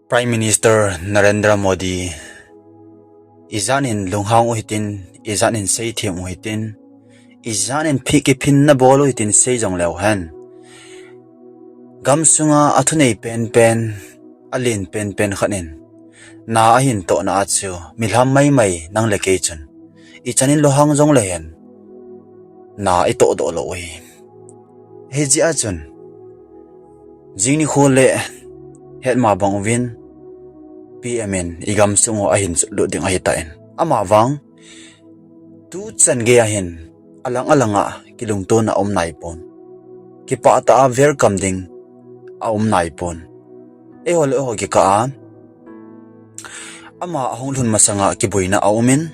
Prime Minister Narendra Modi izanin lunghang uhitin izanin seithiam uhitin izanin phiki phinna bol uhitin seijong leuhen gamsunga athunei pen alin pen khanin na ahin to na achu milham mai nang lekei chun ichanin lohang jong lehen na ito do lo oi heji achun jingni khole het ma bang win PMN igam sungo ahin lu ding ahitain ama wang tu chan ge ahin alanga kilung to na nai pon ki pa ta welcome ding nai pon e hol ho ki ka ama ahong lun masanga ki boina aumin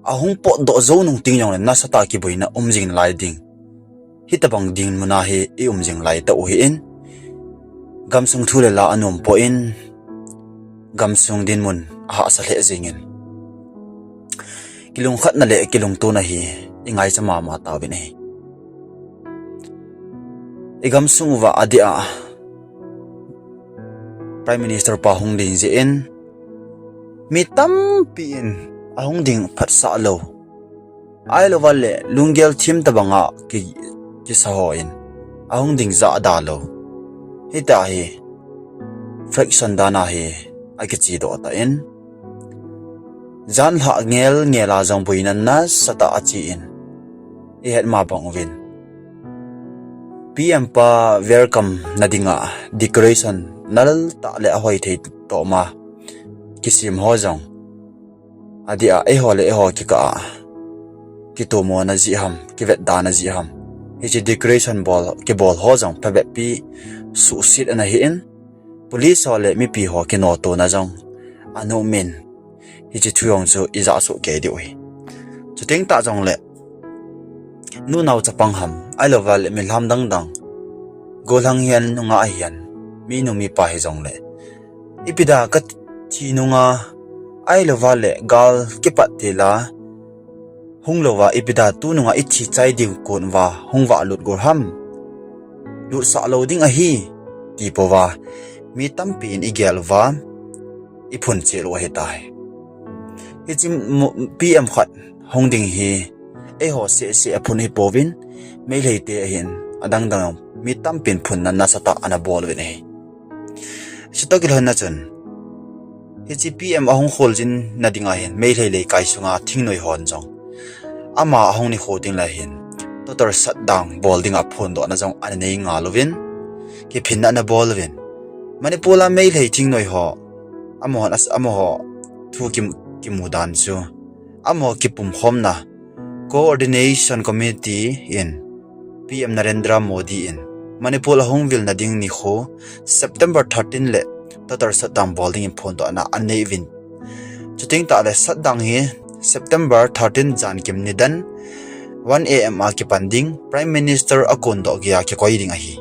ahong po do zo nung ting yong na sata ki boina jing lai ding hitabang ding muna hi jing lai ta uhi in gamsung thule la anum po in gamsung din mun aha sa le zingin kilung khat na le kilung to na hi ingai cha ma ta bin hi igamsung wa adia Prime Minister pa hong din ji in mi tam pi in ahong ding phat sa lo ai lo wale lungel thim ta banga ki sa ho in ahong ding za da lo hita hi fraction dana hi ake chi do ta in zan ha ngela jong buina na sata achi in e het ma bang win PM pa welcome nadinga decoration nal ta le hoi thei to ma kisim ho jong adia e ho ki ka ki to mo na ji ham ki vet da na ji ham hi decoration ball ki ball ho jong pa bet pi su sit na hi in police hole mi pi ho ki no to na jong anu min hi thuyong chu iza su ke di oi chuting ta jong le nu naw chapang ham ai lowal mi lam dang golang hian nunga hian mi nu mi pa hi jong le ipida ka thi nunga ai lowal le gal ki pat tela hunglowa ipida tu nunga ichi chai ding kon wa hungwa lut gor ham lut sa loading a hi ti powa mi tampin igelwa iphun chelo he tai hichim PM khat hongding hi e ho se aphun hi povin me leite hin adang mi tampin phun na sata ana bol we nei chitokil hona chun hichi PM ahong kholjin nadinga hin me le kai sunga thingnoi hon jong ama ahong ni khoding la hin totor sat dang bol ding a phun do na jong an nei nga lovin ki phinna na bol win manipula me le thingnoi ho amo ho thu kim mudan chu amo ki pum khom na coordination committee in PM Narendra Modi in Manipur Hongville na ding ni kho September 13 le tatar sadang bowling in phondo na anei win chuting ta le sadang hi September 13 jan kim nidan 1 am a ki panding Prime Minister akondo gya ki koiding a hi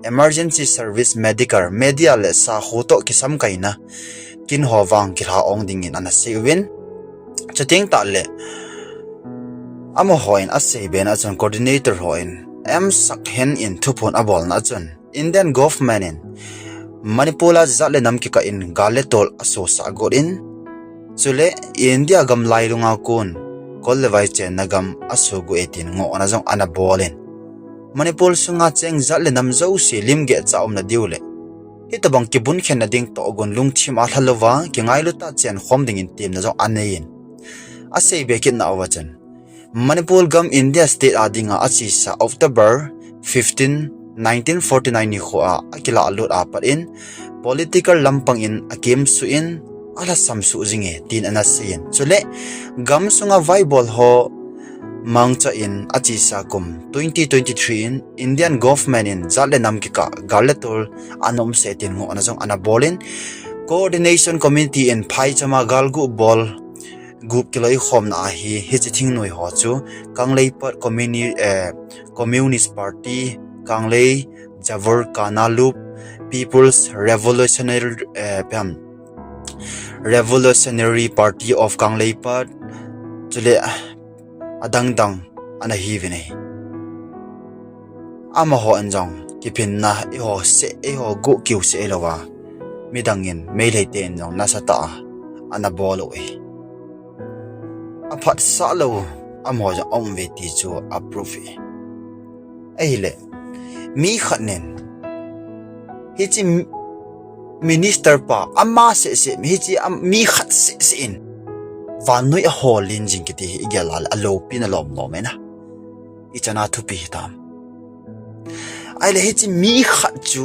emergency service media le sa khoto ki sam kaina kin howang ki ha ong ding in ana sewin chuting ta le amo hoin a seben a chon coordinator hoin am sak hen in thupon abol na chon Indian government in manipula zale nam ki ka in galetol aso sa gorin chule India gam lairunga kun kollewai chen nagam aso gu etin ngo na jong ana bolin manipul sunga cheng zale nam zo si limge chaum na diule hitabang kibun khen na ding to gon lungthim a halowa ki ngailu ta chen khom ding in tim na jong anein asei bekin na awachan Manipur gam India state adinga achi sa October 15 1949 ni khoa akila alut apat in political lampang in akim su in ala samsu jinge tin anasin chule gam sunga viable ho mangcha in achi sa kum 2023 in Indian government in zale nam ki ka garletor anom setin ngo anajong anabolin coordination committee in phai chama galgu bol group kiloi khom na hi hichithing noi ho chu kanglei par communist party kanglei javor kanalup people's revolutionary party of kanglei par chule adang ana hi vini ama ho anjong kipin na e ho se e ho go kiu se lowa midangin may ten nong nasa ta anabolo apat salo amo ja om ve ti chu approve le mi khanen hi chi minister pa ama se hi chi mi khat se in van noi a holin jing ki ti igelal alo pin alom no mena ichana thu pi tam ai le hi chi mi khat chu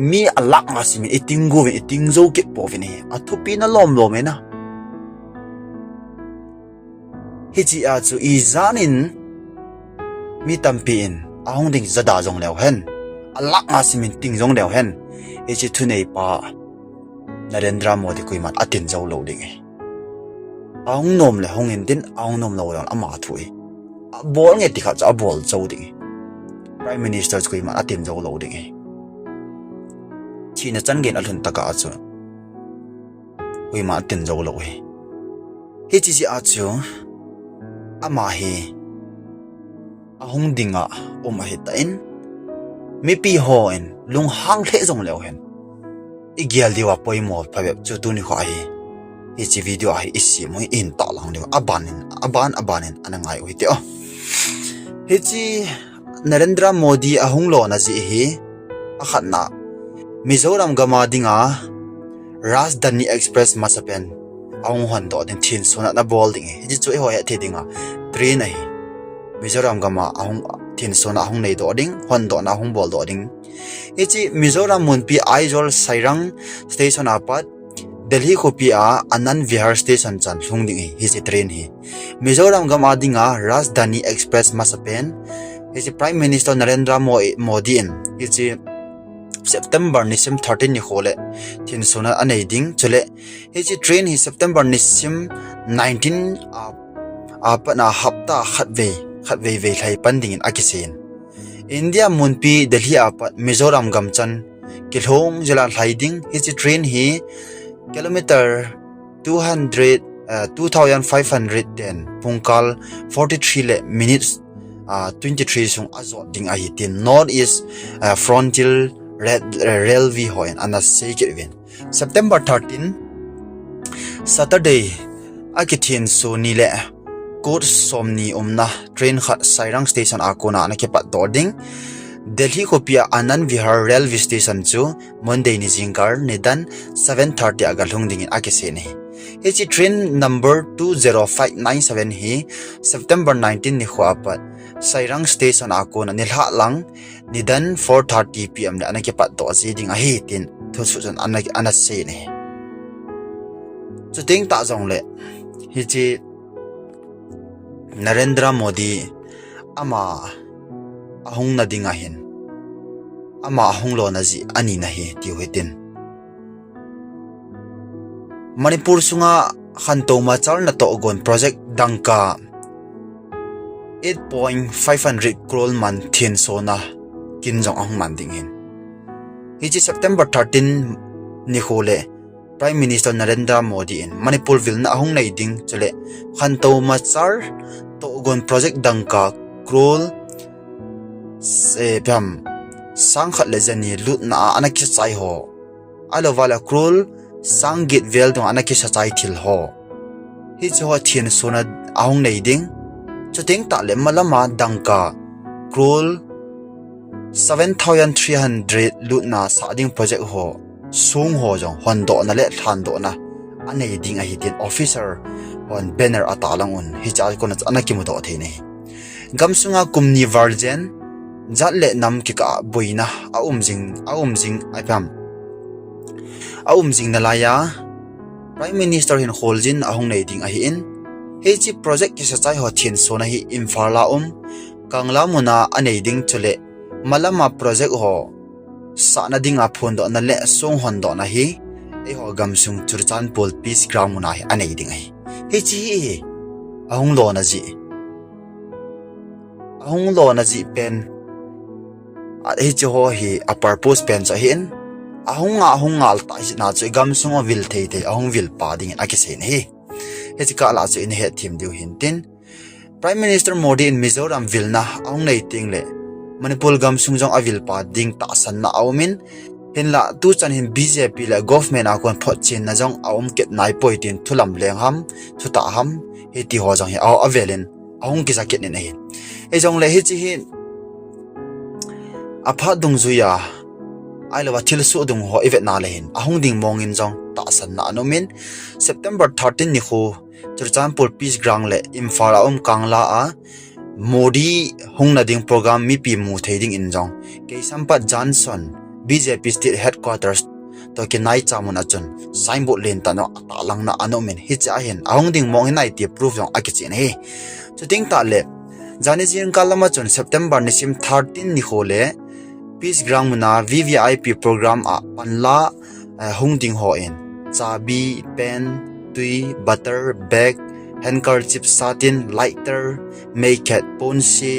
mi alak nga si mi itingu ve itingzo ke po ve ni a thu pi na lom lo mena hi chi a chu i zanin mi tampin ahong ding zada jong leo hen alak nga si min ting jong leo hen hi chi thu nei pa Narendra Modi koiman atin zo lo ding ahong nom le hong in din ahong nom lo yang ama thui bol nge ti kha cha bol zo ding prime minister koiman atin zo lo ding china changen alhun taka chu koiman atin zo lo hi chi chi a chu ama hi ahong dinga hi tain mi pi hoin lung hang le jong leo hen igial diwa poimo phabep chu tu ni kho hi chi video hi isi moi in ta lang le abanin anangai oi te hi chi Narendra Modi ahong lo na ji hi akhatna Mizoram gama dinga Rajdhani Express masapen ahong hon do den thin sona na bol ding hi chu ho ya the dinga train ai Mizoram gama ahong thin sona ahong nei do ding hon do na ahong bol do ding ichi Mizoram munpi Aizol Sairang station apat Delhi kopia Anand Vihar station chan hlungding hi chi train hi Mizoram gama dinga Rajdhani Express masapen hi Prime Minister Narendra Modi in hi September nisim 13 ni khole thin sona anei ding chule hi train hi September nisim 19 apana hafta khatve ve thlai panding in akisin India munpi Delhi apat Mizoram gamchan kilhong jela thlaiding hi train hi kilometer 2510 pungkal 43 le minutes 23 sung azot ding a hitin north east frontier railway hoin ana seike event September 13 Saturday akithin so ni le Kot somni umna train khat Sairang station akona na kepat dording Delhi kopia Anand Vihar railway station chu Monday ni jingkar nidan 7:30 agalhung ding akise ni hi train number 20597 hi September 19 ni khwapat Sairang station akona nilha lang nidan 4:30 pm le anake pat do ji ding a hi tin thusujan ana se ni chuting ta jong le hi chi Narendra Modi ama ahong na dinga hin ama ahong lo na ji ani na hi ti hoitin Manipur sunga khantoma char na to gon project dangka 8.500 crore man thin sona kin jong ang man ding hin hi September 13 ni khole Prime Minister Narendra Modi in Manipur vil na ahong nei ding chule khantoma char to gon project dangka crore se pam sangkhat lejani lut na anaki chai ho alowala crore sanggit vel dong anaki chai thil ho hi chu thin sona ahong nei ding chuting ta le malama dangka crore 7300 lut na sading project ho sung ho jong hondo na le than do na anei ding a hitin officer on banner atalang un hi cha ko na anaki mu do the nei gamsunga kumni varjen jatle nam ki ka boina a umjing apam a umjing na laya Prime Minister hin holjin ahong nei ding a hi in he chi project ki sachai ho thin sona hi infala kangla muna anei ding chule malama project ho sana dinga phon do na le song hon do na hi e ho gamsung churchan pol peace ground muna hi anei ding hi he chi ahong lo na ji pen he chi ho hi a purpose pen cha hin ahong ngal ta ji na chu gamsung vil thei ahong vil pa ding a ki sen hi he chi ka la chu in he thim diu hin tin Prime Minister Modi in Mizoram vilna ahong nei ting le Manipur gamsung jong avil pa ding ta san na awmin hin la tu chan hin BJP la government a kon phot chin na jong aum ket nai poitin thulam leng ham thuta ham he ti ho jong he aw avelin ahung ki jacket nin hin e jong le hi chi hin apha dung zuya ai lawa thil su dung ho evet na le hin ahung ding mong in jong ta san na anomin September 13 ni khu Churchanpur Peace Ground le Imphal Kangla a Modi hung na ding program mi pi mu thading in jong ke sampat Johnson BJP state headquarters to ke nai chamun achun signboard len ta no ta lang na anomen hi cha hin ahung ding mong hin ai ti proof jong akichin he chuting ta le jani jin kalama chun September ni sim 13 ni khole Peace Ground na VVIP program a panla hung ding ho in chabi pen tui butter bag handkerchief satin lighter make ponsi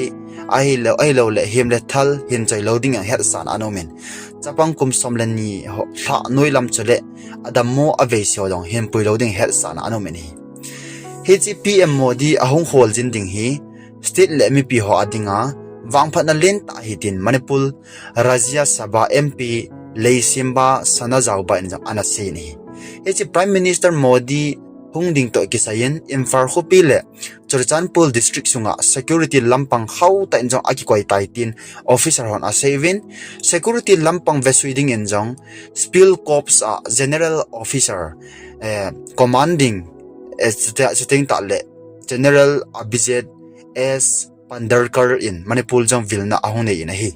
ai lo le him le thal hin chai loading ang het san anomen chapang kum somlen ni ho tha noilam chole adammo ave sio dong him pui loading het san anomen hi chi PM Modi ahung hol jin ding hi state le mi pi ho adinga wangphat na len ta hitin Manipur Rajya Sabha MP Leisimba Sanajau ba in ana se ni hi chi Prime Minister Modi hung ding to kisayen Imphal khupile Churchanpur district sunga security lampang khau ta injong akikoi taitin officer hon a sevin security lampang vesuiding injong spill corps a general officer commanding sitting ta le General Ijat S Pandarkar in Manipur jong vilna ahung nei in hi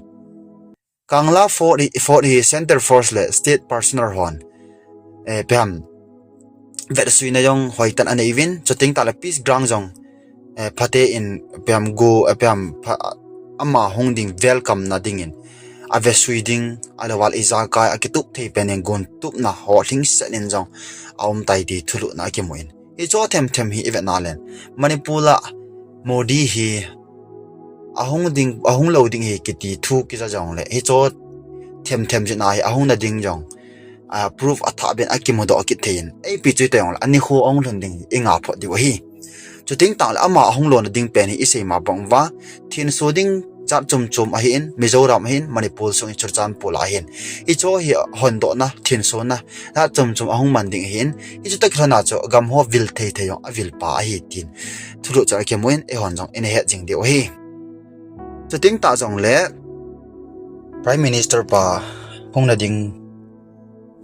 Kangla 40 center force le state personnel hon pam vet sui na yong hoitan an evin chuting tala Peace Ground jong phate in pam go pam ama hongding welcome na dingin ave suiding alawal izaka akitup thei penen gon tup na holing senin jong aum tai di thulu na ki moin I cho them hi event nalen Manipula Modi hi ahung loading hi kiti thu ki ja jong le hi cho them jina hi ahung na ding jong proof atha ben akimodo akithen ei pi chui tayong ani khu ong londing inga pho di hi chuting ta la ama hong lon ding pen hi isei ma bangwa thin soding chat chum a hin Mizoram hin Manipur song Churchanpur a hin I cho hi hondo na thin so na na chum ahong manding hin I chu tak hlana cho gam ho vil thei theyong a vil pa hi tin thulu cha ke moin e hon jong ene he jing di hi chuting ta jong le Prime Minister pa hong na ding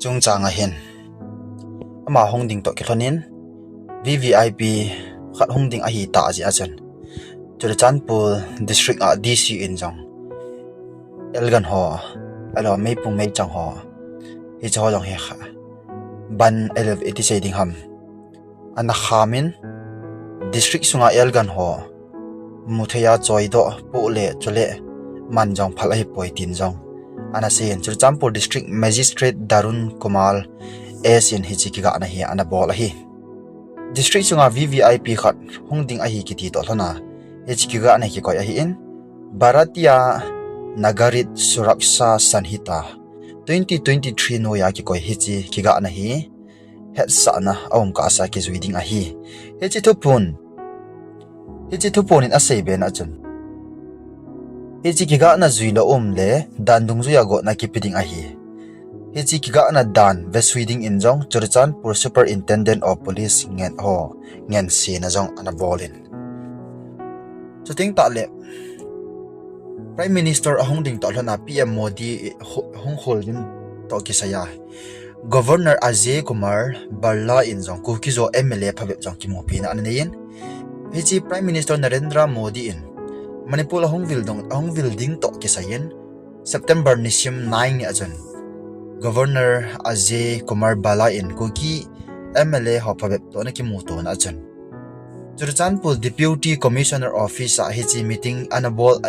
chung changa hin ama hongding to kithonin VVIP khat hongding a hi ta ji achan Churchanpur district a DC in jong elgan ho alo mei pung mei chang ho hi chaw jong he kha ban 1180 ding ham ana khamin district sunga elgan ho muthaya choido pu le chole man jong phal ahepoi tin jong ana sen Churchanpur district magistrate Darun Kumal S in hichikiga ana hi ana bol hi district sunga VVIP khat hongding a hi kiti to hlana hichikiga ana hi koi a hi in Bharatiya Nagarit Suraksha Sanhita 2023 no ya ki koi hichi kiga ana hi het sa na awm ka sa ki zuiding a hi hichi thupun in a seiben a chun hichi kiga na zuila le dandung zuya go na kipiding ahi hichi kiga na dan vesuiding in jong Churchanpur Superintendent of Police ngen si na jong ana bolin chuting ta le Prime Minister ahong ding to hlana PM Modi hong holding to kisaya Governor Ajay Kumar Barla in jong kukizo MLA phabep jong kimopi na anayin hichi Prime Minister Narendra Modi in Manipur ahong building to kisayen September nisim 9 ni ajan Governor Ajay Kumar Bala in kuki MLA hopabep to na kimuto na ajan Churchanpur Deputy Commissioner Office a hichi meeting anabol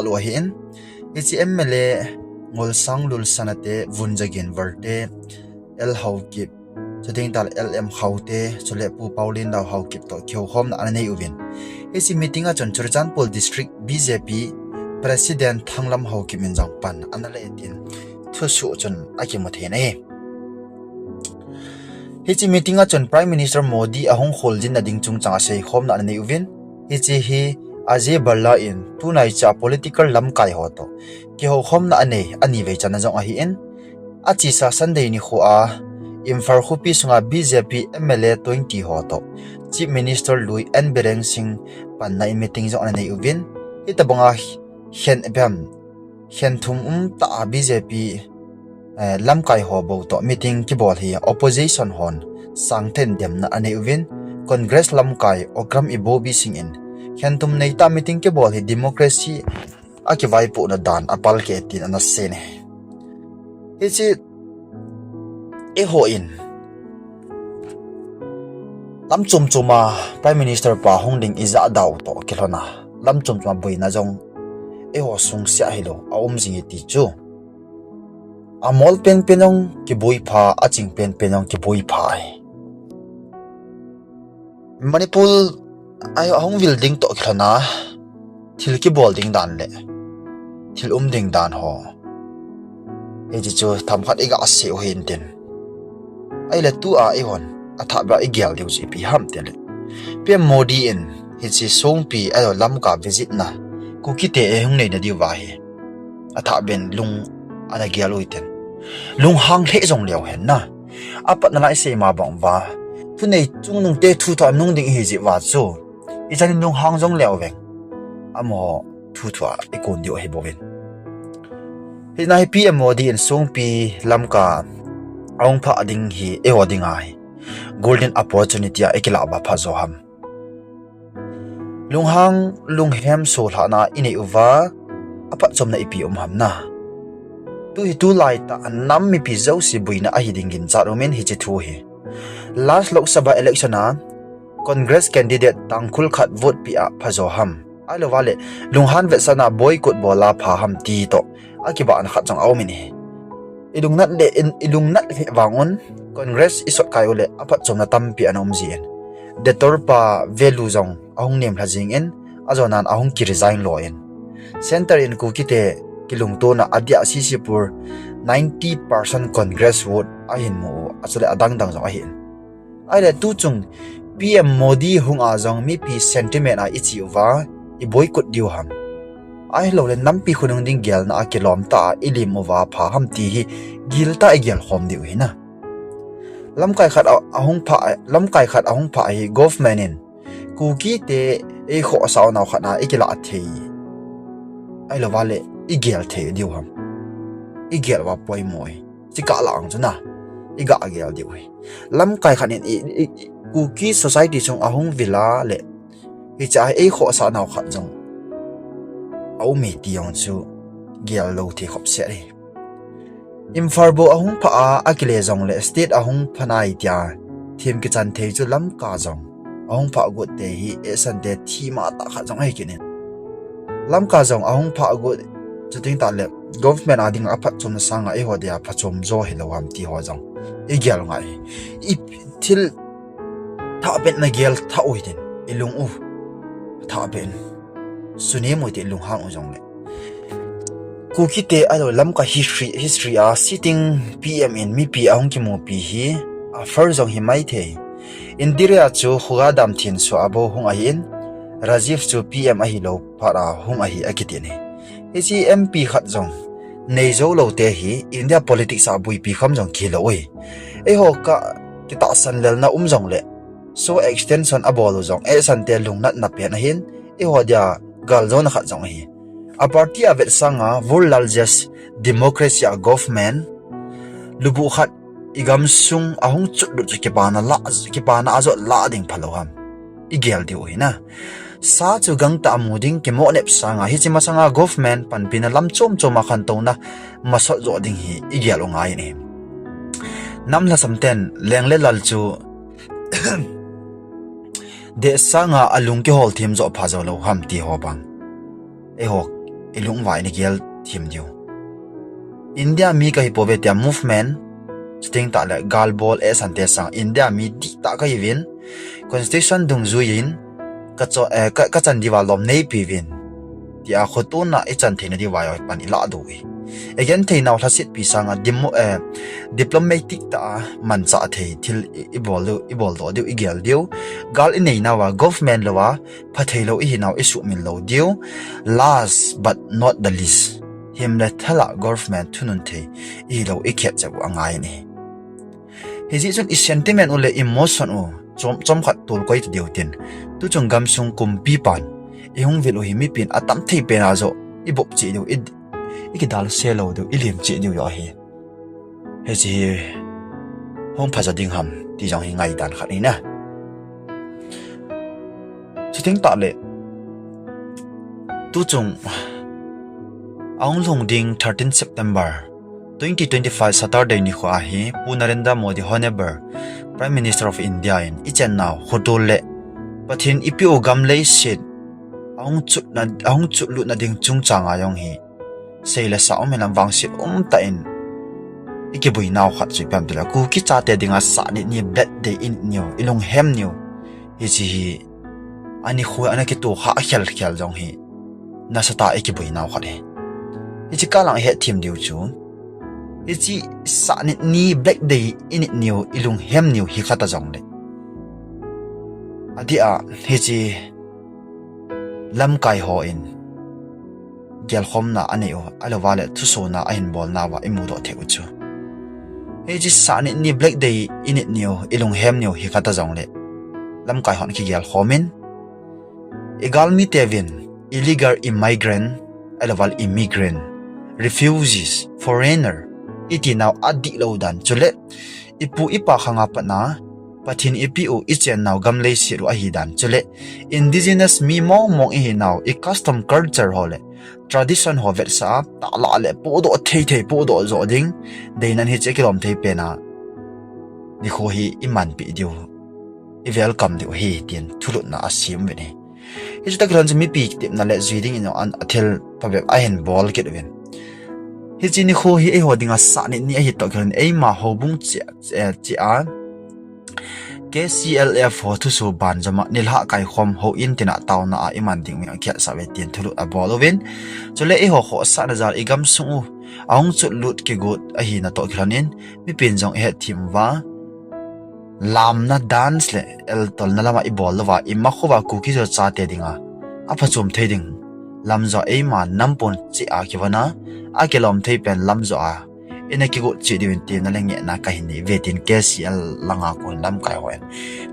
wa hin hichi MLA ngol sanglul sanate vunjagin verte el haukip chuting tal LM haute chule pu paulin daw haukip to kheu khom na anei ubin hichi meeting a Churchanpur district BJP president thanglam haukip min jang pan anale tin thusu chon akimothe ne hichi meeting a Prime Minister Modi ahong holjin na ding chung changa sei khom na anei ubin hichi hi Ajay Barla in tunai cha political lam kai ho to ki ho khom na ane ani ve chana jong a hi en achi sa Sunday ni khua imfar khupi sunga BJP MLA 20 ho to Chief Minister leuhen bereng sing pan na meeting zo anei uvin itabanga hen bam hen thum ta BJP lamkai ho bo to meeting ki bol hi opposition hon sangthen dem na anei uvin Congress lamkai okram ibobi singin hen thum nei ta meeting ki bol hi democracy akivai pu na dan apal ke tin ana sene hichi e ho in lam chum chuma Prime Minister pa hongding Ijat daw to kilona lam chum chuma buina jong e ho sung sia hilo aum jingi ti chu amol pen penong ki bui pha aching pen penong ki bui pha Manipur ai hong building to kilona thil ki bol ding dan le thil ding dan ho e ji chu tham khat iga se ho hin tin ai le tu a e hon atha ba igel diu ji pi ham tele pm modi in hi chi song pi alo lam ka visit na ku ki te e hung nei na diu wa hi atha ben lung ana gel uiten lung hang the jong leo hen na apat na lai se ma bang wa tu nei chung nung te thu ta nung ding hi ji wa chu i chan lung hang jong leo veng amo thu thwa e kon diu he bovin hi nai pm modi in song pi lam ka aung pha ding hi e hoding ai golden opportunity a ekila ba pha zo ham lunghang lunghem so hlana inei uwa apa chomna ipi ham na tu hi tu lai ta nam mi pi zo si buina a hiding gin cha romen hi che thu hi last lok sabha election a congress candidate tangkhul khat vote pi a pha zo ham ai lo wale lunghan ve sana boycott bola pha ham ti to akiba an khat chang awmini ilungnat le ilungnat le wangon congress isot kai ole apat chomna tampi anom jien detor pa value jong ahung nem hajing en ajonan ahung ki resign lo en center in ku kite kilung to na adia sisipur 90% congress vote ahin mo achale adang dang jong ahin aile tu chung pm modi hung a jong mi pi sentiment a ichi wa I boycott diu ham ai lo le nampi khunung ding gel na akilom ta ilim wa pha ham ti hi gil ta egel khom diu hina lamkai khat ahung pha hi government in ku ki te e kho saw naw khana ikila the ai lo wale igel the diu ham igel wa poi moi chika lang chuna iga agel diu hi lamkai khan in ku ki society chung ahung villa le hi cha e kho sa naw khat jong au mi tiong chu gel lo thi khop se ri imfarbo ahung pha a akile jong le state ahung phanai tia thim ki chan thei chu lam ka jong ahung pha go te hi esan de thi ma ta kha jong ai kinin lam ka jong ahung pha go chuting ta le government ading aphat chom na sanga e hodia phachom zo helo ham ti ho jong e gel ngai I thil tha bet na gel tha oidin ilung u tha ben suni mo te lung hang ojong le ku ki te alo lam ka history a sitting pm in mi pi ahung ki mo pi hi a far jong hi mai the indiria chu khuga dam thin so abo hung a in rajiv chu pm a hi lo para hung a hi akiti ni hi mp khat jong nei zo lo te hi india politics a bui pi kham jong ki lo oi e ho ka ki ta san lel na jong le so extension abolo jong e san te lung nat na pen hin e ho dia gal zone khat jong hi a party avet sanga vulal jas democracy a government lubu khat igam sung ahung chutlu ki pana azo la ding phaloham igel diu hina sa chu gang ta amuding ki mo nep sanga hi chima sanga government panpina lam chom choma khan tona masol zo ding hi igel ngai ni namla samten lengle lal chu de sanga alung ki hol thim zo phazo lo ham ti ho bang e ho ilung wai ni gel thim diu india mi ka hi povetia movement sting ta le galbol e sante sang india mi ti ta ka yivin constitution dung zuin ka chan diwa lom nei pivin tia khotuna e chan theina di wai pan ila do wi again theina thasit pi sanga diplomatic ta man cha thei thil ibol do diu igel diu gal in nei nawa government lawa phathei lo I hinaw isu min lo diu last but not the least him le thala government thunun the I lo ikhet chabu angai ni he ji chun I sentiment ule emotion u chom khat tul koi tu deutin tu chung gam sung kum pi pan I hung vil u hi mi pin atam thei pe na zo I bop chi du I ki dal se lo du I lim chi du yo hi he ji hong pha ding ham ti jong hi ngai dan khat ni na chi ting ta le tu chung Aung long ding 13 September 2025 Saturday ni kho hi Narendra Modi Honorable Prime Minister of India in Ijat now hodol le pathin IPO gam lei sit aung chut lu na ding chung changa yong hi seila sa omelam wang sit ta in ikibui naw khat chi pam dela ku ki cha te dinga sa ni blood day in new ilung hem new hi chi ani khu ana ki to kha khel jong hi na sa ta ikibui naw khat he ichi kalang he thim diu chu ichi sa ni black day in new ilung hem new hi khata jong le adia hichi lam kai ho in gel khom na ani o alawale thu so na ahin bol na wa imu do the uchu hichi sa ni black day in new ilung hem new hi khata jong le lam kai hon ki gel khomin egal mi tevin illegal immigrant alawal immigrant refugees foreigner iti now adi lodan chule ipu ipa khanga patna pathin IPO ichen now gamlei siru ahidan chule indigenous mi mong hi now I custom culture hole tradition ho vet sa ta la le po do thei po do zo ding deinan hi chekilom thei pena ni kho hi iman pi diu I welcome diu hi tin thulut na asim we ni ichu takran mi pi tip na le zuiding ino an athel pabep ahen bol kit wen hi chini kho hi e hodinga sa ni hi to kran e ma hobung chi a KCLF ho thu so ban jama nilha kai khom ho in tina tauna a iman ding mi khya sa we tin thulu a bolovin chole e ho kho sa na jar igam sungu aung chu lut ki gut a hi na to khlanin mi pin jong he thim wa lam na dance le el tol na lama I bol wa I ma khowa ku ki zo cha te dinga a phachum theding lam zo e ma nampon chi a ki wana a kelom thei pen lam zo a ina ki go chi diwin tin na leng na ka hin ni vetin KCL langa ko lam kai hoen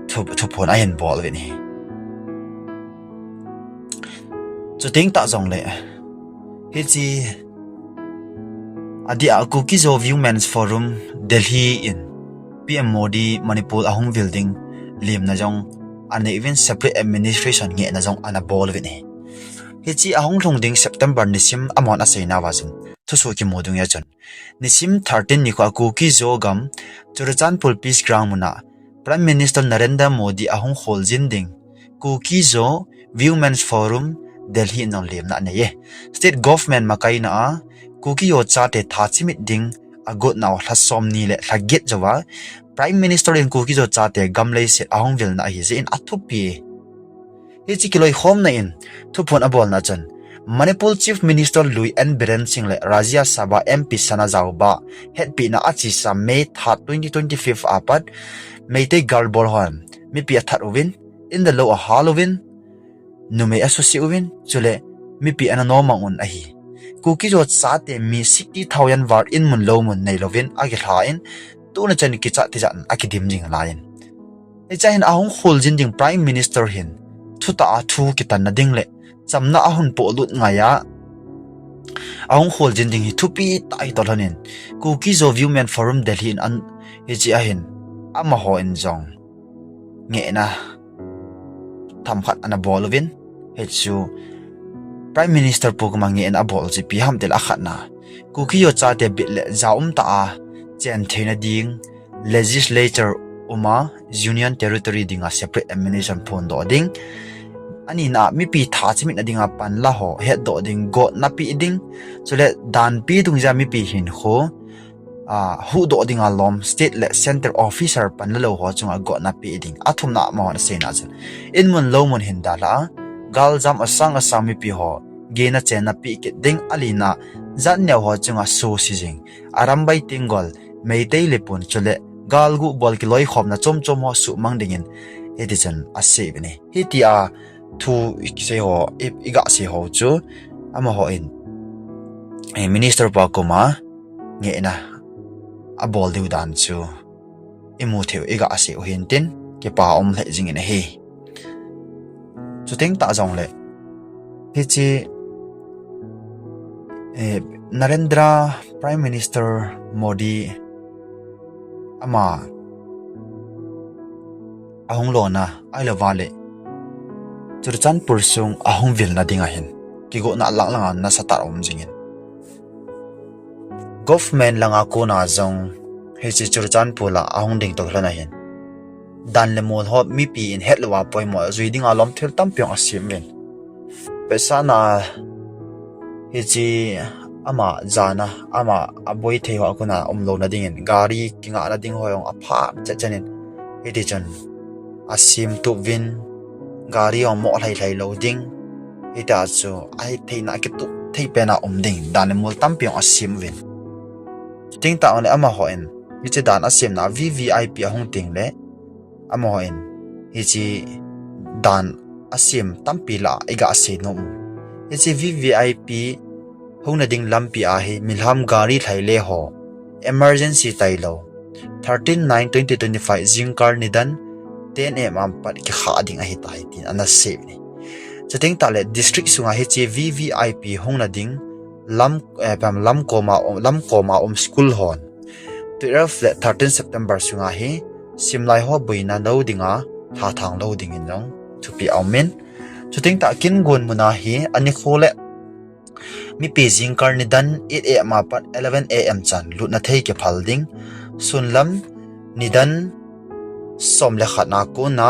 thu phon a hen bol ve ni chu ting ta jong le he chi adi a ku ki zo women's forum Delhi in PM Modi Manipur ahung building lim na jong an even separate administration nge na jong ana bol ve ni he chi ahung long ding September nisim amon a seina wajin thu so ki modung ya chon nisim 13 ni ko ku ki zo gam Churachandpur peace ground muna Prime Minister Narendra Modi ahung holjin ding ku ki zo women's forum Delhi non lim na ne ye state government makai na ku ki yo cha te tha chimit ding agot naw hlasom ni le hlaget jawa Prime Minister in ku ki zo cha te gamlei se ahung vil na hi je in athupi he chi kiloi hom na in thu phon abol na chan Manipur Chief Minister Leuhen Biren Singh le Rajya Sabha MP Sana Jauba het pi na achi sa May 2025 apat Meitei Garbol hon mi pi athat win in the law Halloween nume associate win chule mi pi ana no mangun ahi kuki jo cha te mi 60,000 war in mun lo mun nei lovin agi thain tu na chan ki cha ti jan akidim jing lain e chain ahung khol jin ding Prime Minister hin thu ta thu ki tan na ding le chamna ahun po lut ngaya ahung khol jin ding hi thupi tai tolanin kuki zo women forum Delhi in an hi ahin ama ho in jong nge na tham khat ana bolovin he chu Prime Minister pokma nge na bol ji pi ham tel akhat na kuki yo cha te bit le zaum ta a chen theina ding legislature uma union territory dinga separate administration phone do ding ani na mi pi tha chimit na dinga pan la ho he do ding go na pi ding chule dan pi dung ja mi pi hin kho hu do dinga lom state le center officer pan lo ho chunga go na pi ding athum na ma na se na chen in mun lo mun hin da la gal jam asang mi pi ho ge na chen na pi ke ding alina zan nya ho chunga so si jing arambai tingol meitei le pun chule gal gu bol ki loi khom na chom ho su mang dingin edition ase bene hitia thu se ho iga se ho chu ama ho in minister pa kuma nge na abol diu dan chu imu theu iga ase hin tin ke pa om le jing in he chu teng ta jong le hi chi Narendra Prime Minister Modi ama ahong lona ai lawale churchan pursung ahong vil na dinga hin kigo na lang na sa tarom jingin government langa ko na jong he chi churchan pula ahong ding to hlana hin dan le mol ho mi pi in het lawa poi mo zui ding alom thil tam pyong asim men pesa na he chi ama jana ama aboi the ho ko na omlo na ding gari kinga na ding hoyong apha chachanin edition asim tu vin gari o mo lai loading ita chu ai theina ki tu thei pena ding dan mol tam pyong asim vin ting ta on ama hoin hi che dan asim na vvip hong ting le ama hoin hi chi dan asim tampi la iga ase nom hi chi vvip hong na ding lampi a hi milham gari thaile ho emergency tailo 13/9/2025 jingkar nidan 10 am pat ki kha ding a hi tai tin ana save ni chating ta le district sunga hi chi vvip hong na ding lam koma school hon 13 September sunga hi simlai ho buina no dinga tha thang lo ding in long to be amen chating ta kin gon muna hi ani khole mi pejing kar ni dan 8 am pat 11 am chan lut na thei ke phal ding sunlam nidan somle khat na ko na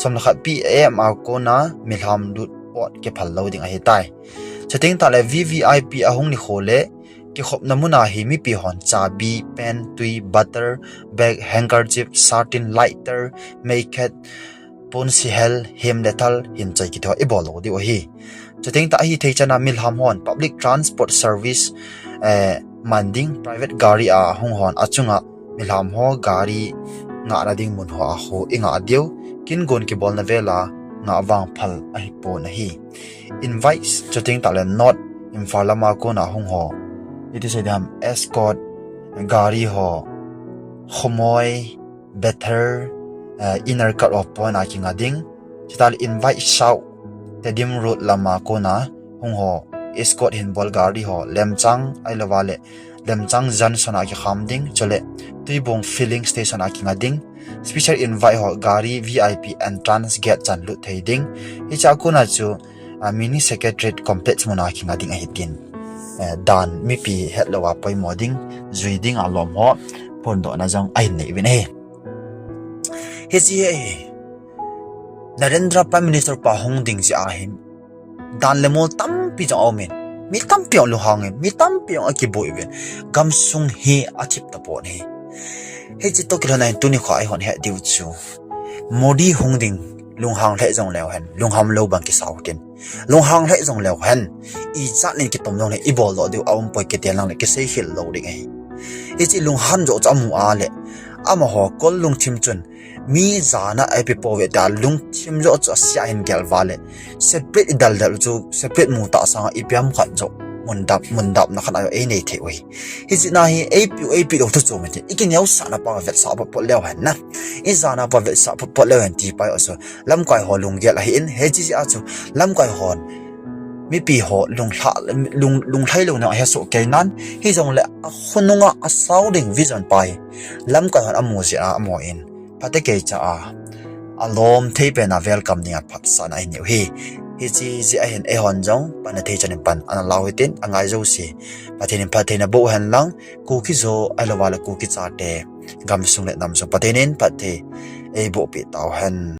somle khat pi am ko na milham lut pot ke phal lo ding a hi tai chating ta le vvip ahong ni khole ki khop namuna hi mi pi hon chabi pen tui butter bag handkerchief satin lighter makeup pon si hel hem lethal hin chai ki tho ibolo di o hi chating ta hi thei chana milham hon public transport service manding private gari a hong hon achunga milham ho gari nga na ding mun ho a ho inga dio kin gon ki bol na vela nga wang phal a hi po na hi invites chating ta le not infalama ko na hong ho it is a escort gari ho khomoi better inner cut off point a kinga ding chital invite shout tedim road lama ko na hong ho escort hin bol gari ho lemchang ai lawale lemchang jan sona ki khamding chole tuibong filling station a kinga ding special invite ho gari vip entrance gate chan lu theiding hi cha ko na chu mini secretariat complex mona kinga ding a hitin dan mi pi het lawa poi moding zuiding alom ho pondo na jang ai nei vin he he chi Narendra Prime Minister pa hong ding si ahim dan lemol tam pi jang omen mi tam pi lu hangin mi tam pi aki boi ven gam sung he achip ta pon he chi to kila nai tuni khai hon he diu chu Modi hong ding lung hang le jong lew hen lung ham lo bang ki sautin lung hang le jong lew hen Ijat nin ki tom jong le ibol lo diu awm poi ke tian lang le ke sei hil lo ding he chi lung han jo chamu a le ama ho kol lung thim chun mi zana ahepoi ve da lung thim jo cha sia hin gel vale separate dal chu separate mu ta sa ipiam khat jo mundap na khana e nei the oi hi chi na hi ap do to chu mate ikin yau sa na pa vet sa pa lew han na i zana pa vet sa pa lew han ti pa so lam kai ho lung gel hi in he chi a chu lam kai hon mi pi ho lung thai lo na he so ke nan hi jong le khununga a sounding vision pai lam kai hon amu ji a amo in pate ke cha a alom thei pe na welcome ning a phat sa na hi hi chi ji a hen e hon jong pan thei chanin pan an lawitin angai zo si pathin bo han lang ku ki zo alawala ku ki cha te gam sung le nam so patenin pathe e bo pi taw han